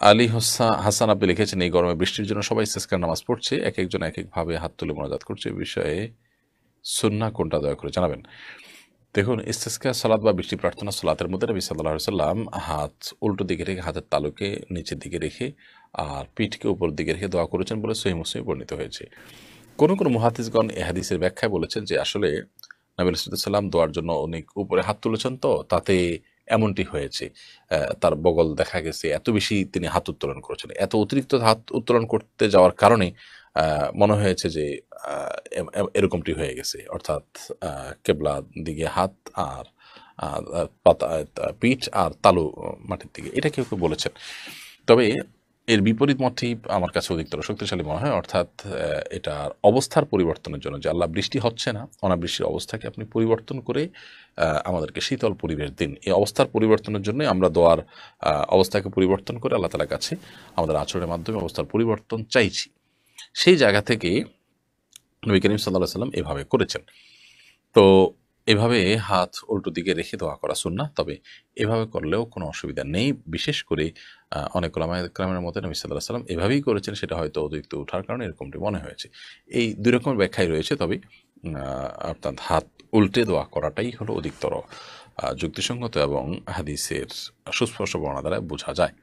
আলী হাসান আপনি লিখেছেন, এই গরমে বৃষ্টির জন্য সবাই ইস্তেসকার নামাজ পড়ছে, এক একজন এক একভাবে হাত তুলে মোনাজাত করছে, এই বিষয়ে সুন্নাহ কোনটা দয়া করে জানাবেন। দেখুন, ইস্তেসকা সালাত বা বৃষ্টি প্রার্থনা সালাতের মধ্যে নবী সাল্লাল্লাহু আলাইহি সাল্লাম হাত উল্টো দিকে রেখে, হাতের তালুকে নিচের দিকে রেখে আর পিঠকে উপর দিকে রেখে দোয়া করেছেন বলে সহিহ মুসলিমে বর্ণিত হয়েছে। কোনো কোনো মুহাদ্দিসগণ এ হাদিসের ব্যাখ্যায় বলেছেন যে আসলে নবী রাসূলুল্লাহ সাল্লাম দোয়ার জন্য অনেক উপরে হাত তুলেছেন, তো তাতে এমনটি হয়েছে। তার বগল দেখা গেছে, এত বেশি তিনি হাত উত্তোলন করেছেন, এত অতিরিক্ত হাত উত্তোলন করতে যাওয়ার কারণে মনে হয়েছে যে এরকমটি হয়ে গেছে, অর্থাৎ কেবলা দিকে হাত আর পাতা, পিঠ আর তালু মাটির দিকে, এটা কেউ কেউ বলেছেন। তবে এর বিপরীত মতটি আমার কাছে অধিকতর শক্তিশালী মনে হয়, অর্থাৎ এটার অবস্থার পরিবর্তনের জন্য, যে আল্লাহ বৃষ্টি হচ্ছে না, অনাবৃষ্টির অবস্থাকে আপনি পরিবর্তন করে আমাদেরকে শীতল পরিবেশ দিন, এই অবস্থার পরিবর্তনের জন্য আমরা দোয়ার অবস্থাকে পরিবর্তন করে আল্লাহ তাআলার কাছে আমাদের আচরণের মাধ্যমে অবস্থার পরিবর্তন চাইছি। সেই জায়গা থেকে নবী করিম সাল্লাল্লাহু আলাইহি ওয়াসাল্লাম এভাবে করেছেন। তো এভাবে হাত উল্টো দিকে রেখে দোয়া করা সুন্নাহ। তবে এভাবে করলেও কোনো অসুবিধা নেই। বিশেষ করে অনেক উলামায়ে কেরামের মতে নবী সাল্লাল্লাহু আলাইহি ওয়াসাল্লাম এভাবেই করেছেন, সেটা হয়তো অতিরিক্ত ওঠার কারণে এরকমটি মনে হয়েছে। এই ২ রকমের ব্যাখ্যাই রয়েছে, তবে অর্থাৎ হাত উল্টে দোয়া করাটাই হলো অধিকতর যুক্তিসঙ্গত এবং হাদিসের সুস্পষ্ট বর্ণনা দ্বারা বোঝা যায়।